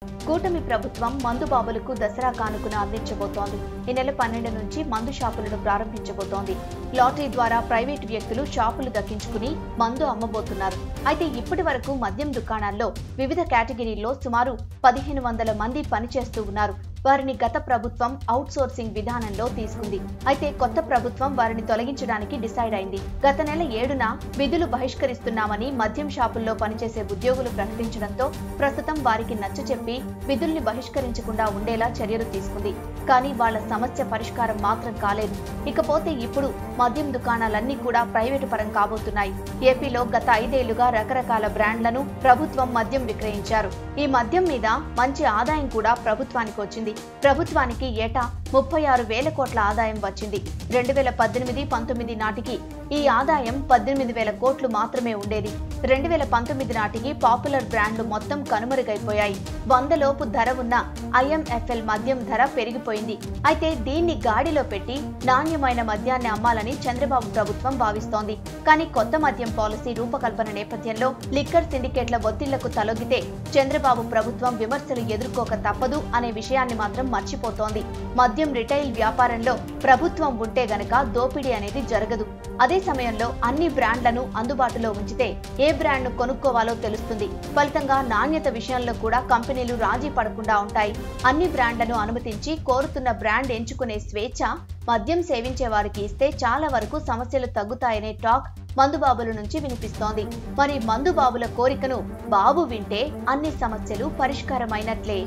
కూటమి ప్రభుత్వం మందు బాబులకు దసరా కానుకను అందించబోతోంది. ఈ నెల 12 నుంచి మందు షాపులను ప్రారంభించబోతోంది. లాటరీ ద్వారా ప్రైవేటు వ్యక్తులు షాపులు దక్కించుకుని మందు అమ్మబోతున్నారు. అయితే ఇప్పటి వరకు మద్యం దుకాణాల్లో వివిధ కేటగిరీల్లో సుమారు 1500 మంది పనిచేస్తూ ఉన్నారు. వారిని గత ప్రభుత్వం అవుట్ సోర్సింగ్ విధానంలో తీసుకుంది. అయితే కొత్త ప్రభుత్వం వారిని తొలగించడానికి డిసైడ్ అయింది. గత నెల 7న విధులు బహిష్కరిస్తున్నామని మద్యం షాపుల్లో పనిచేసే ఉద్యోగులు ప్రకటించడంతో ప్రస్తుతం వారికి నచ్చచెప్పి విధుల్ని బహిష్కరించకుండా ఉండేలా చర్యలు తీసుకుంది. కానీ వాళ్ల సమస్య పరిష్కారం మాత్రం కాలేదు. ఇకపోతే ఇప్పుడు మద్యం దుకాణాలన్నీ కూడా ప్రైవేటు పరం కాబోతున్నాయి. ఏపీలో గత 5 ఏళ్లుగా రకరకాల బ్రాండ్లను ప్రభుత్వం మద్యం విక్రయించారు. ఈ మద్యం మీద మంచి ఆదాయం కూడా ప్రభుత్వానికి వచ్చింది. ప్రభుత్వానికి ఏటా 36,000 కోట్ల ఆదాయం వచ్చింది. 2018-19 నాటికి ఈ ఆదాయం 18,000 కోట్లు మాత్రమే ఉండేది. 2019 నాటికి పాపులర్ బ్రాండ్లు మొత్తం కనుమరుగైపోయాయి. 100 లోపు ధర ఉన్న IMFL మద్యం ధర పెరిగిపోయింది. అయితే దీన్ని గాడిలో పెట్టి నాణ్యమైన మద్యాన్ని అమ్మాలని చంద్రబాబు ప్రభుత్వం భావిస్తోంది. కానీ కొత్త మద్యం పాలసీ రూపకల్పన నేపథ్యంలో లిక్కర్ సిండికేట్ల ఒత్తిళ్లకు తలొగ్గితే చంద్రబాబు ప్రభుత్వం విమర్శలు ఎదుర్కోక తప్పదు అనే విషయాన్ని మాత్రం మర్చిపోతోంది. మద్యం రిటైల్ వ్యాపారంలో ప్రభుత్వం ఉంటే గనక దోపిడీ అనేది జరగదు. అదే సమయంలో అన్ని బ్రాండ్లను అందుబాటులో ఉంచితే ఏ బ్రాండ్ను కొనుక్కోవాలో తెలుస్తుంది. ఫలితంగా నాణ్యత విషయంలో కూడా కంపెనీలు రాజీ పడకుండా ఉంటాయి. అన్ని బ్రాండ్లను అనుమతించి కోరుతున్న బ్రాండ్ ఎంచుకునే స్వేచ్ఛ మద్యం సేవించే వారికి ఇస్తే చాలా వరకు సమస్యలు తగ్గుతాయనే టాక్ మందుబాబుల నుంచి వినిపిస్తోంది. మరి మందుబాబుల కోరికను బాబు వింటే అన్ని సమస్యలు పరిష్కారమైనట్లే.